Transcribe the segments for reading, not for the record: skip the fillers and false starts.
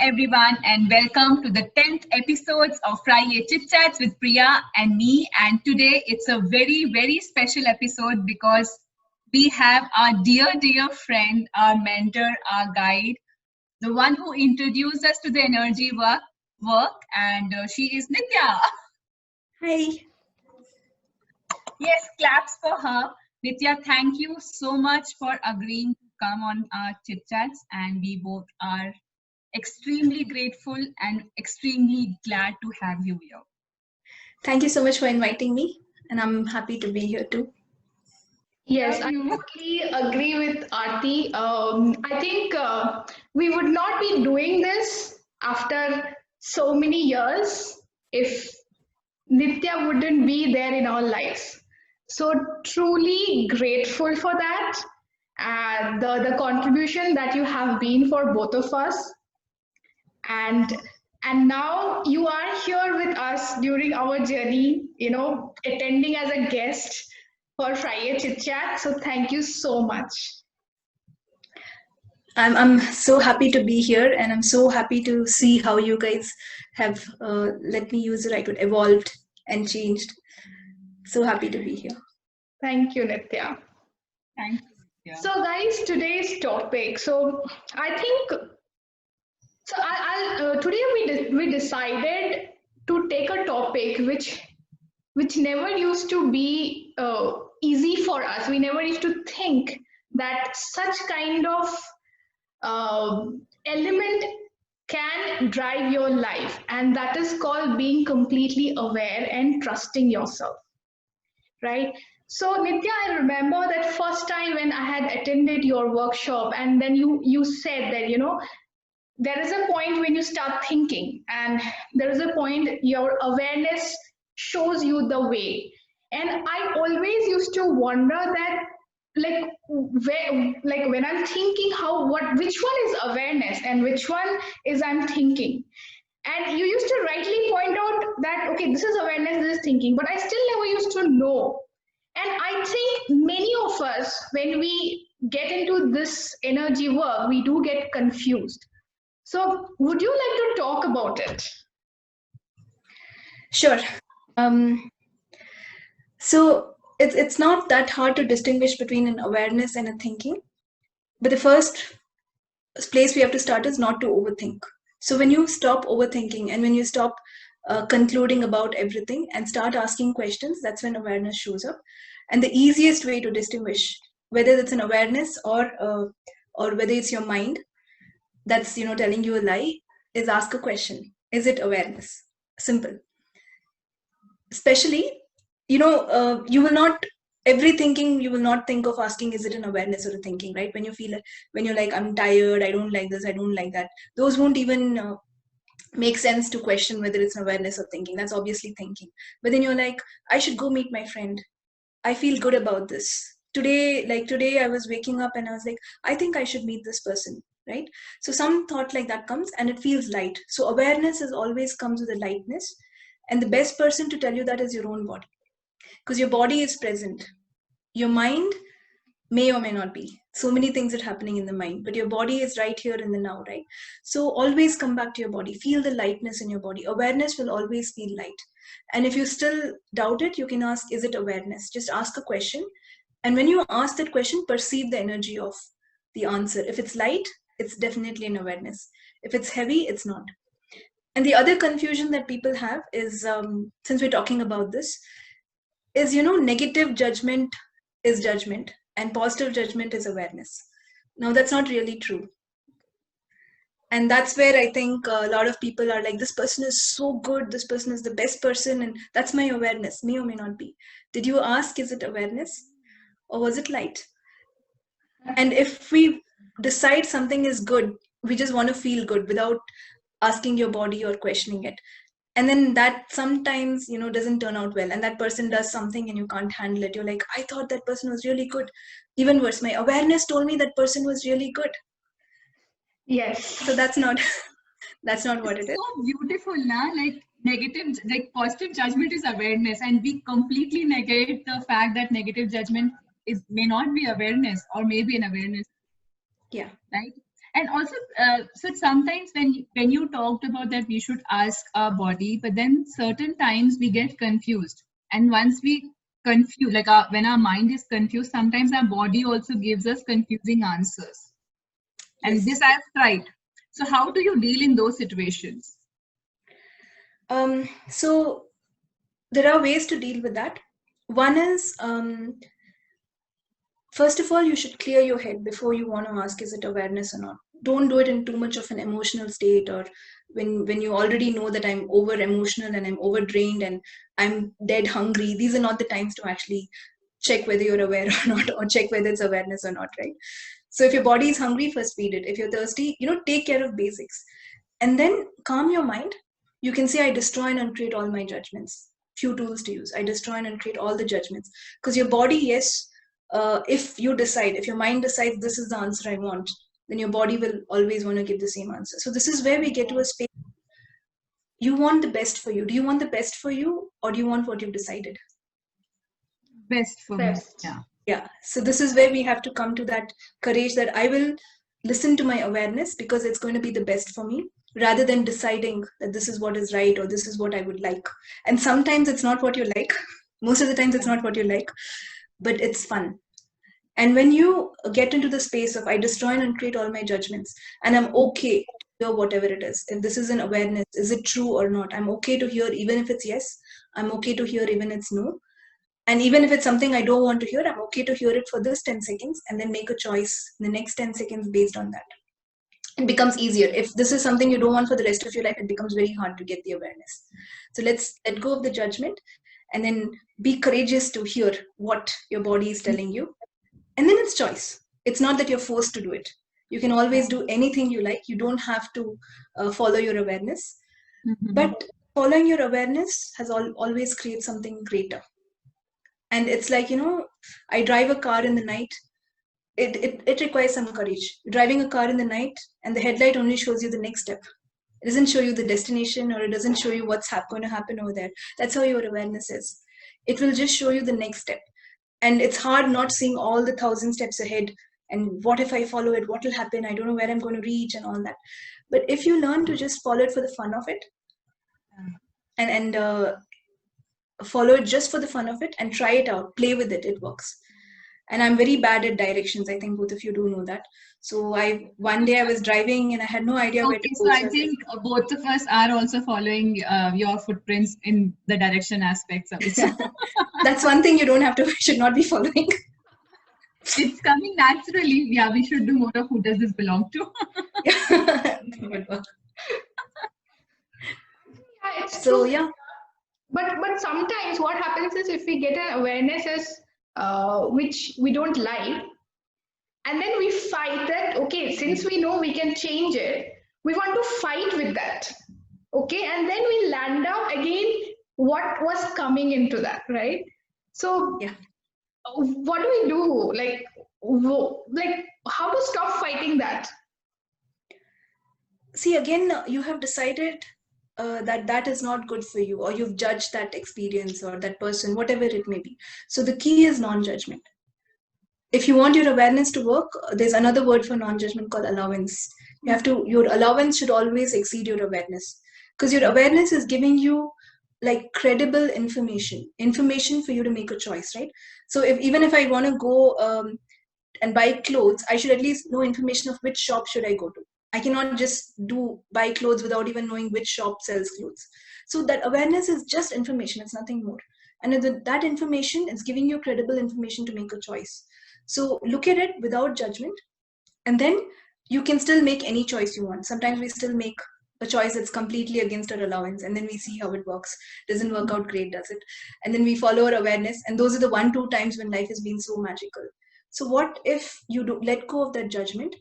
everyone, and welcome to the 10th episodes of Fri-Yay Chit with Priya and me. And today it's a very, very special episode because we have our dear friend, our mentor, our guide, the one who introduced us to the energy work, and she is Nithya. Hi. Yes, claps for her. Nithya, thank you so much for agreeing to come on our chit chats, and we both are extremely grateful and extremely glad to have you here. Thank you so much for inviting me, and I'm happy to be here too. Yes, I totally agree with Aarti. I think we would not be doing this after so many years if Nithya wouldn't be there in our lives. So truly grateful for that and the contribution that you have been for both of us. And now you are here with us during our journey, attending as a guest for Fri-Yay Chit Chat. So thank you so much. I'm so happy to be here, and I'm so happy to see how you guys have, let me use the right word, evolved and changed. So happy to be here. Thank you, Nithya. Thank you. So guys, today's topic. So I think, today we decided to take a topic which never used to be easy for us. We never used to think that such kind of element can drive your life, and that is called being completely aware and trusting yourself, right? So Nithya, I remember that first time when I had attended your workshop, and then you said that there is a point when you start thinking, and there is a point your awareness shows you the way. And I always used to wonder that, when I'm thinking, which one is awareness and which one is I'm thinking. And you used to rightly point out that, okay, this is awareness, this is thinking, but I still never used to know. And I think many of us, when we get into this energy work, we do get confused. So would you like to talk about it? Sure. So it's not that hard to distinguish between an awareness and a thinking. But the first place we have to start is not to overthink. So when you stop overthinking and when you stop concluding about everything and start asking questions, that's when awareness shows up. And the easiest way to distinguish whether it's an awareness or whether it's your mind that's telling you a lie is ask a question. Is it awareness? Simple. Especially, you will not you will not think of asking, is it an awareness or a thinking, right? When you're like, I'm tired, I don't like this, I don't like that, those won't even make sense to question whether it's an awareness or thinking. That's obviously thinking. But then you're like, I should go meet my friend, I feel good about this. Today I was waking up and I was like, I think I should meet this person, right? So some thought like that comes and it feels light. So awareness is always comes with a lightness. And the best person to tell you that is your own body. Because your body is present. Your mind may or may not be. So many things are happening in the mind, but your body is right here in the now, right? So always come back to your body. Feel the lightness in your body. Awareness will always feel light. And if you still doubt it, you can ask, is it awareness? Just ask a question. And when you ask that question, perceive the energy of the answer. If it's light, it's definitely an awareness. If it's heavy, it's not. And the other confusion that people have is, since we're talking about this, is, negative judgment is judgment and positive judgment is awareness. Now, that's not really true. And that's where I think a lot of people are like, this person is so good, this person is the best person, and that's my awareness. May or may not be. Did you ask, is it awareness or was it light? And if we decide something is good, we just want to feel good without asking your body or questioning it. And then that sometimes, doesn't turn out well. And that person does something and you can't handle it. You're like, I thought that person was really good. Even worse, my awareness told me that person was really good. Yes. So that's not what it is. So beautiful, na? Like positive judgment is awareness, and we completely negate the fact that negative judgment may not be awareness or maybe an awareness. Yeah. Right. And also, so sometimes when you talked about that we should ask our body, but then certain times we get confused, and once we confuse, like when our mind is confused, sometimes our body also gives us confusing answers. And Yes. this I've tried. So how do you deal in those situations? So there are ways to deal with that. One is, first of all, you should clear your head before you want to ask, is it awareness or not? Don't do it in too much of an emotional state, or when you already know that I'm over emotional and I'm over drained and I'm dead hungry. These are not the times to actually check whether you're aware or not, or check whether it's awareness or not, right? So if your body is hungry, first feed it. If you're thirsty, take care of basics. And then calm your mind. You can say, I destroy and uncreate all my judgments. Few tools to use. I destroy and uncreate all the judgments. Because your body, yes, if your mind decides this is the answer I want, then your body will always want to give the same answer. So this is where we get to a space. You want the best for you. Do you want the best for you, or do you want what you've decided? Best for me. Yeah. Yeah. So this is where we have to come to that courage that I will listen to my awareness because it's going to be the best for me, rather than deciding that this is what is right or this is what I would like. And sometimes it's not what you like. Most of the times it's not what you like, but it's fun. And when you get into the space of I destroy and uncreate all my judgments, and I'm okay to hear whatever it is. If this is an awareness, is it true or not? I'm okay to hear even if it's yes. I'm okay to hear even if it's no. And even if it's something I don't want to hear, I'm okay to hear it for this 10 seconds and then make a choice in the next 10 seconds based on that. It becomes easier. If this is something you don't want for the rest of your life, it becomes very hard to get the awareness. So let's let go of the judgment and then be courageous to hear what your body is telling you. And then it's choice. It's not that you're forced to do it. You can always do anything you like. You don't have to follow your awareness. Mm-hmm. But following your awareness has always created something greater. And it's like, I drive a car in the night. It requires some courage. You're driving a car in the night and the headlight only shows you the next step. It doesn't show you the destination, or it doesn't show you what's going to happen over there. That's how your awareness is. It will just show you the next step. And it's hard not seeing all the 1,000 steps ahead. And what if I follow it? What will happen? I don't know where I'm going to reach and all that. But if you learn to just follow it for the fun of it, and follow it just for the fun of it and try it out, play with it, it works. And I'm very bad at directions. I think both of you do know that. So one day I was driving and I had no idea where to go. So I think both of us are also following your footprints in the direction aspects of it. That's one thing you should not be following. It's coming naturally. Yeah, we should do more of who does this belong to. Yeah, it's so true. Yeah. But sometimes what happens is, if we get an awareness which we don't like, and then we fight that, okay, since we know we can change it, we want to fight with that. Okay, and then we land out again what was coming into that, right? So yeah, what do we do? Like how to stop fighting that? See, again, you have decided that is not good for you, or you've judged that experience or that person, whatever it may be. So the key is non-judgment. If you want your awareness to work, there's another word for non-judgment called allowance. Your allowance should always exceed your awareness, because your awareness is giving you like credible information for you to make a choice, right? So even if I want to go and buy clothes, I should at least know information of which shop should I go to. I cannot just buy clothes without even knowing which shop sells clothes. So that awareness is just information, it's nothing more. And that information is giving you credible information to make a choice. So look at it without judgment, and then you can still make any choice you want. Sometimes we still make a choice that's completely against our allowance, and then we see how it works. Doesn't work out great, does it? And then we follow our awareness, and those are the 1-2 times when life has been so magical. So what if you let go of that judgment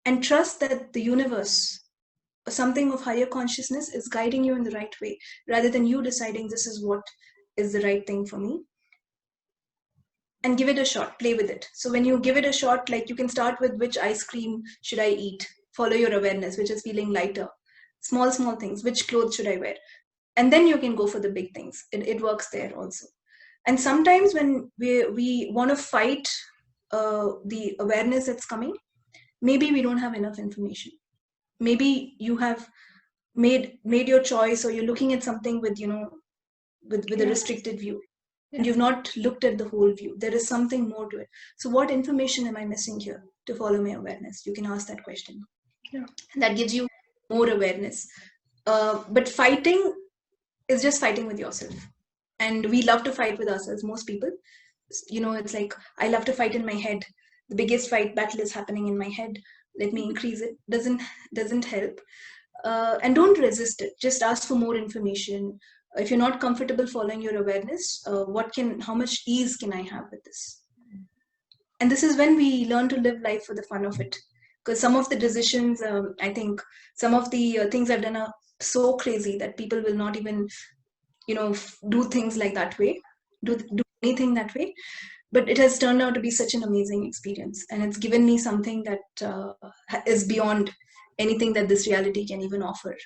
and trust that the universe, something of higher consciousness, is guiding you in the right way, rather than you deciding this is what is the right thing for me? And give it a shot, play with it. So when you give it a shot, like you can start with, which ice cream should I eat? Follow your awareness, which is feeling lighter. Small things, which clothes should I wear? And then you can go for the big things. It works there also. And sometimes when we want to fight the awareness that's coming, maybe we don't have enough information. Maybe you have made your choice, or you're looking at something with, with a restricted view, and you've not looked at the whole view. There is something more to it. So what information am I missing here to follow my awareness? You can ask that question. And that gives you more awareness. But fighting is just fighting with yourself. And we love to fight with ourselves, most people. It's like, I love to fight in my head. The biggest battle is happening in my head. Let me increase it. Doesn't help. And don't resist it. Just ask for more information. If you're not comfortable following your awareness, how much ease can I have with this? And this is when we learn to live life for the fun of it. Because some of the decisions, I think some of the things I've done are so crazy that people will not even, do things like that way, do anything that way. But it has turned out to be such an amazing experience. And it's given me something that is beyond anything that this reality can even offer.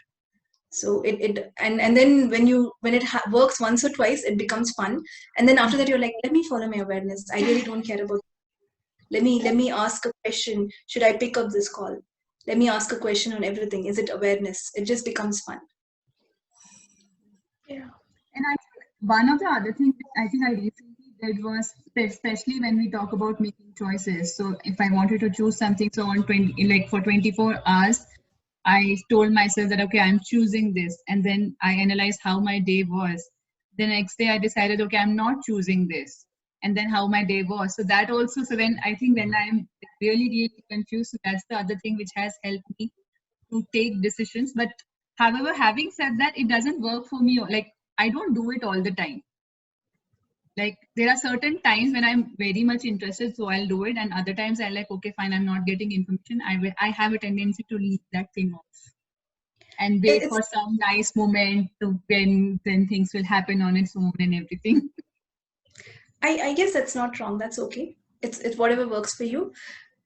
So and then when it works once or twice, it becomes fun. And then after that, you're like, let me follow my awareness. I really don't care about. Let me ask a question. Should I pick up this call? Let me ask a question on everything. Is it awareness? It just becomes fun. Yeah. And I think one of the other things I think I recently did was, especially when we talk about making choices. So if I wanted to choose something, so on for 24 hours, I told myself that, okay, I'm choosing this. And then I analyzed how my day was. The next day I decided, okay, I'm not choosing this. And then how my day was. So that also, so when I'm really confused, so that's the other thing which has helped me to take decisions. But however, having said that, it doesn't work for me. Like, I don't do it all the time. Like, there are certain times when I'm very much interested, so I'll do it. And other times I'm like, okay, fine, I'm not getting information. I have a tendency to leave that thing off and wait for some nice moment to when things will happen on its own and everything. I guess that's not wrong. That's okay. It's whatever works for you.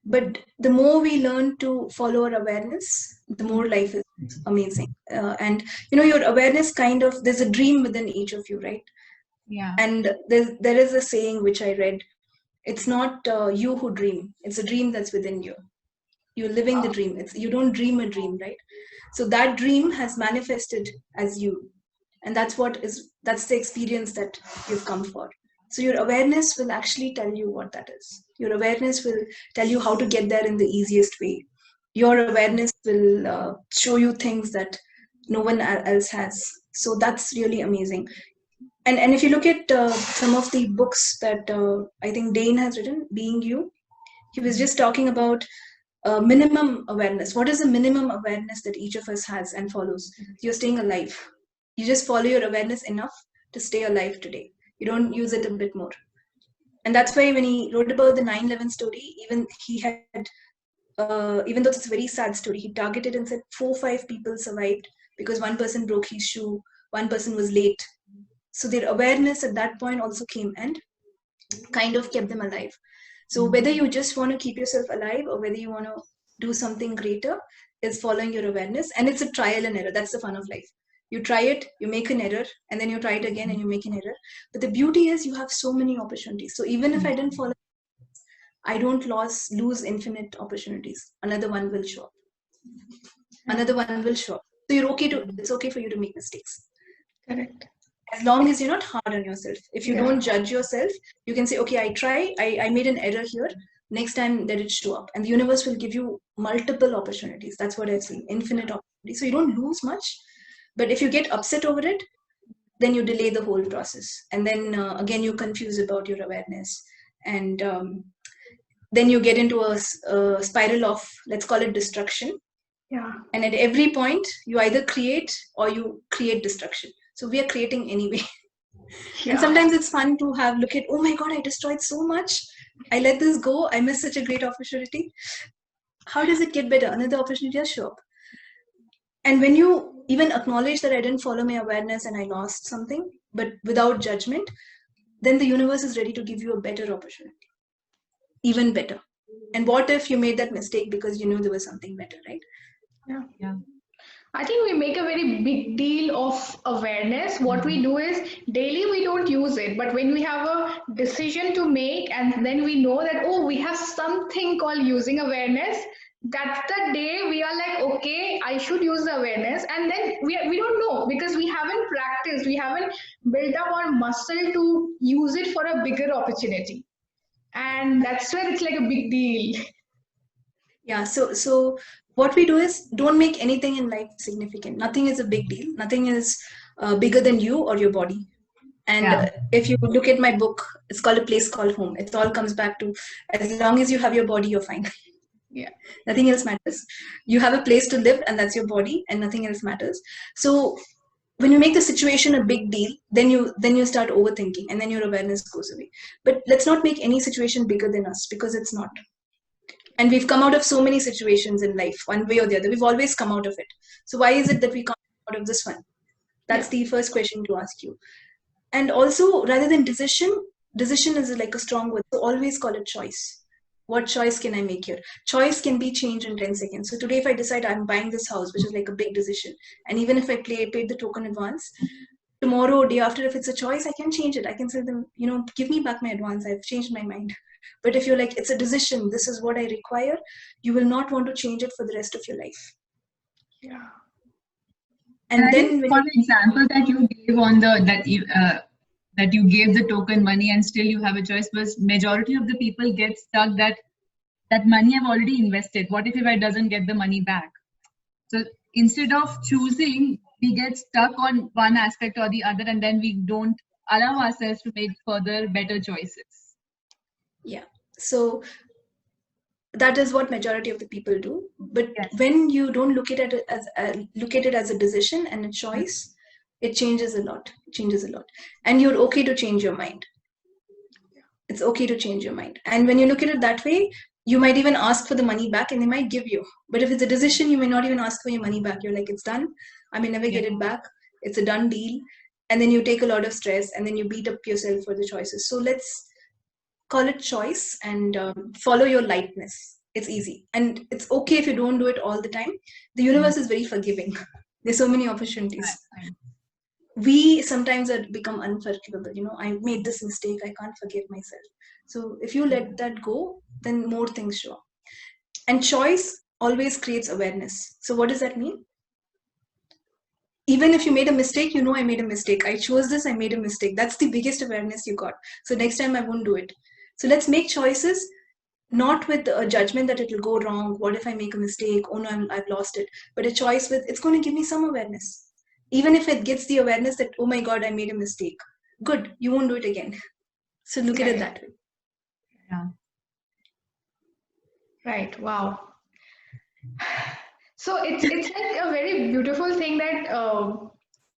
But the more we learn to follow our awareness, the more life is amazing. And your awareness there's a dream within each of you, right? Yeah. And there is a saying which I read. It's not you who dream. It's a dream that's within you. You're living the dream. You don't dream a dream, right? So that dream has manifested as you. And that's the experience that you've come for. So your awareness will actually tell you what that is. Your awareness will tell you how to get there in the easiest way. Your awareness will show you things that no one else has. So that's really amazing. And if you look at some of the books that I think Dane has written, Being You, he was just talking about minimum awareness. What is the minimum awareness that each of us has and follows? You're staying alive. You just follow your awareness enough to stay alive today. You don't use it a bit more. And that's why when he wrote about the 9/11 story, even though it's a very sad story, he targeted and said 4-5 people survived because one person broke his shoe, one person was late. So their awareness at that point also came and kind of kept them alive. So whether you just want to keep yourself alive or whether you want to do something greater is following your awareness. And it's a trial and error. That's the fun of life. You try it, you make an error, and then you try it again and you make an error. But the beauty is you have so many opportunities. So even if I didn't follow, I don't lose infinite opportunities. Another one will show up. Another one will show up. So it's okay for you to make mistakes. Correct. As long as you're not hard on yourself. If you don't judge yourself, you can say, okay, I made an error here. Next time let it show up. And the universe will give you multiple opportunities. That's what I've seen, infinite opportunities. So you don't lose much. But if you get upset over it, then you delay the whole process. And then again, you're confused about your awareness. And then you get into a spiral of, let's call it destruction. Yeah. And at every point, you either create or you create destruction. So we are creating anyway. Yeah. And sometimes it's fun to look at, oh my God, I destroyed so much. I let this go. I missed such a great opportunity. How does it get better? Another opportunity will show up. And when you even acknowledge that I didn't follow my awareness and I lost something, but without judgment, then the universe is ready to give you a better opportunity. Even better. And what if you made that mistake because you knew there was something better, right? Yeah. I think we make a very big deal of awareness. What we do is daily we don't use it, but when we have a decision to make and then we know that, oh, we have something called using awareness, that's the day we are like, okay, I should use the awareness, and then we don't know because we haven't practiced, we haven't built up our muscle to use it for a bigger opportunity, and that's where it's like a big deal. Yeah, so what we do is don't make anything in life significant. Nothing is a big deal. Nothing is bigger than you or your body. And if you look at my book, it's called A Place Called Home. It all comes back to, as long as you have your body, you're fine. Yeah. Nothing else matters. You have a place to live, and that's your body, and nothing else matters. So when you make the situation a big deal, then you start overthinking, and then your awareness goes away. But let's not make any situation bigger than us, because it's not. And we've come out of so many situations in life, one way or the other. We've always come out of it. So why is it that we can't come out of this one? That's the first question to ask you. And also, rather than decision is like a strong word. So always call it choice. What choice can I make here? Choice can be changed in 10 seconds. So today, if I decide I'm buying this house, which is like a big decision, and even if I paid the token advance, tomorrow, day after, if it's a choice, I can change it. I can say them, give me back my advance. I've changed my mind. But if you're like, it's a decision, this is what I require, you will not want to change it for the rest of your life. Yeah. And then for the example that you gave on that you gave the token money and still you have a choice, was majority of the people get stuck that money I've already invested. What if I doesn't get the money back? So instead of choosing, we get stuck on one aspect or the other, and then we don't allow ourselves to make further better choices. Yeah. So that is what majority of the people do. But when you don't look at it as a decision and a choice, it changes a lot. And you're okay to change your mind. It's okay to change your mind. And when you look at it that way, you might even ask for the money back, and they might give you. But if it's a decision, you may not even ask for your money back. You're like, it's done. I may never get it back. It's a done deal. And then you take a lot of stress, and then you beat up yourself for the choices. So let's call it choice, and follow your lightness. It's easy. And it's okay if you don't do it all the time. The universe is very forgiving. There's so many opportunities. We sometimes become unforgivable. I made this mistake. I can't forgive myself. So if you let that go, then more things show up. And choice always creates awareness. So what does that mean? Even if you made a mistake, I made a mistake. I chose this, I made a mistake. That's the biggest awareness you got. So next time I won't do it. So let's make choices, not with a judgment that it will go wrong. What if I make a mistake? Oh no, I've lost it. But a choice with, it's going to give me some awareness. Even if it gets the awareness that, oh my God, I made a mistake. Good, you won't do it again. So look at it that way. Yeah. Right. Wow. So it's like a very beautiful thing that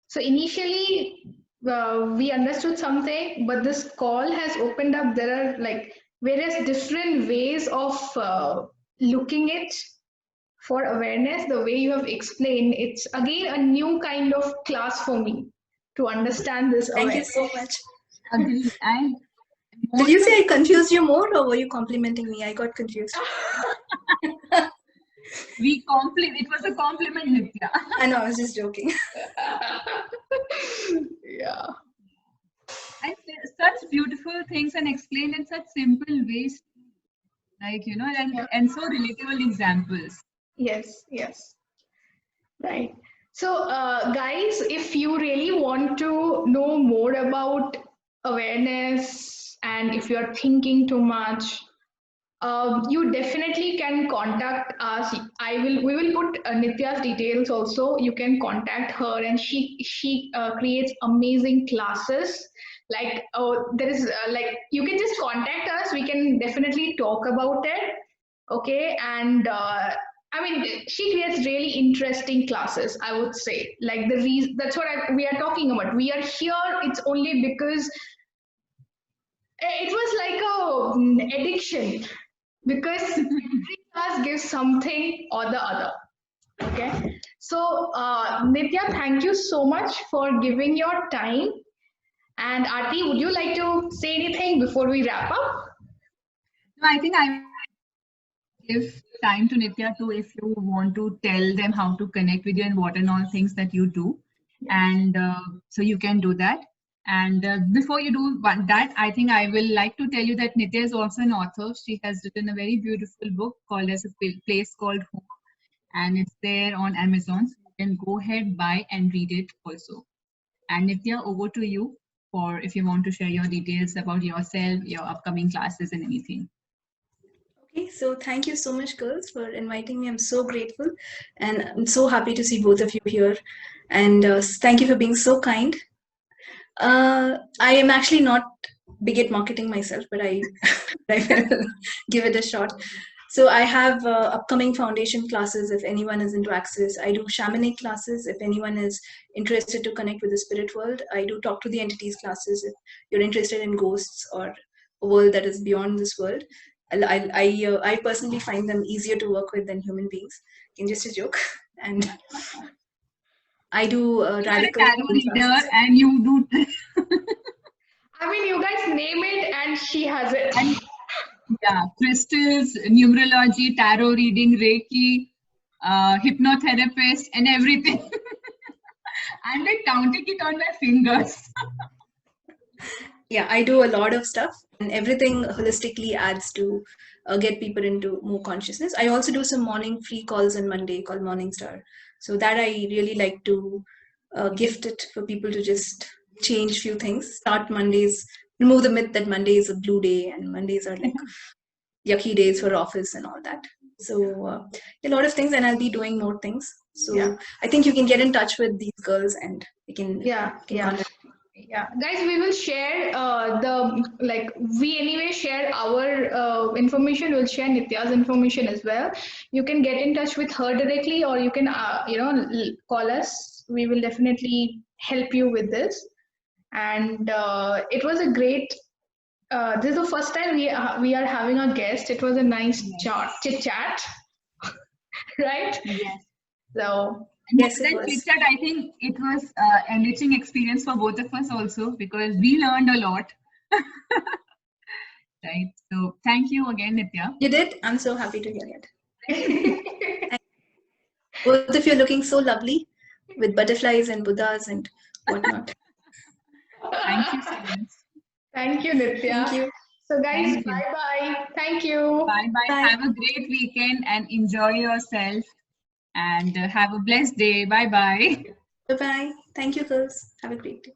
so initially we understood something, but this call has opened up. There are like various different ways of looking it for awareness. The way you have explained, it's again a new kind of class for me to understand this. Thank you so much. Agreed. Did you say I confused you more, or were you complimenting me? I got confused. It was a compliment, Nithya. I know, I was just joking. Yeah. I say such beautiful things and explained in such simple ways, like, and so relatable examples. Yes. Right. So, guys, if you really want to know more about awareness, and if you are thinking too much, you definitely can contact us. We will put Nithya's details also. You can contact her, and she creates amazing classes. Like, there is like, you can just contact us. We can definitely talk about it. Okay, and I mean, she creates really interesting classes, I would say. Like, the reason, that's what we are talking about. We are here, it's only because it was like an addiction, because every class gives something or the other. Okay, so Nithya, thank you so much for giving your time. And Aarti, would you like to say anything before we wrap up? No, I think I give time to Nithya too, if you want to tell them how to connect with you and what and all things that you do. And so you can do that. And before you do that, I think I will like to tell you that Nithya is also an author. She has written a very beautiful book called As a Place Called Home, and it's there on Amazon. So you can go ahead, buy, and read it also. And Nithya, over to you for if you want to share your details about yourself, your upcoming classes, and anything. Okay, so thank you so much, girls, for inviting me. I'm so grateful, and I'm so happy to see both of you here. And thank you for being so kind. I am actually not big at marketing myself, but I will give it a shot. So I have upcoming foundation classes if anyone is into access. I do shamanic classes if anyone is interested to connect with the spirit world. I do talk to the entities classes if you're interested in ghosts or a world that is beyond this world. I personally find them easier to work with than human beings. In just a joke. And I do You're a radical tarot healing reader, classes. and you do. I mean, you guys name it and she has it. And yeah, crystals, numerology, tarot reading, Reiki, hypnotherapist, and everything. I'm like counting it on my fingers. Yeah, I do a lot of stuff, and everything holistically adds to get people into more consciousness. I also do some morning free calls on Monday called Morning Star. So that I really like to gift it for people to just change few things. Start Mondays, remove the myth that Monday is a blue day and Mondays are like yucky days for office and all that. So a lot of things, and I'll be doing more things. So Yeah. I think you can get in touch with these girls, and we can contact. Yeah, guys, we will share we anyway share our information. We'll share Nitya's information as well. You can get in touch with her directly, or you can call us. We will definitely help you with this. And it was a great. This is the first time we are having a guest. It was a nice chit chat, right? Yes. So And more Yes, it than was. chit chat, I think it was enriching experience for both of us also because we learned a lot. Right. So thank you again, Nithya. You did? I'm so happy to hear it. Both of you are looking so lovely with butterflies and Buddhas and whatnot. Thank you so much. Thank you, Nithya. Thank you. So, guys, Thank you. bye bye. Thank you. Bye bye. Bye. Have a great weekend and enjoy yourself. And have a blessed day. Bye bye. Bye bye. Thank you, girls. Have a great day.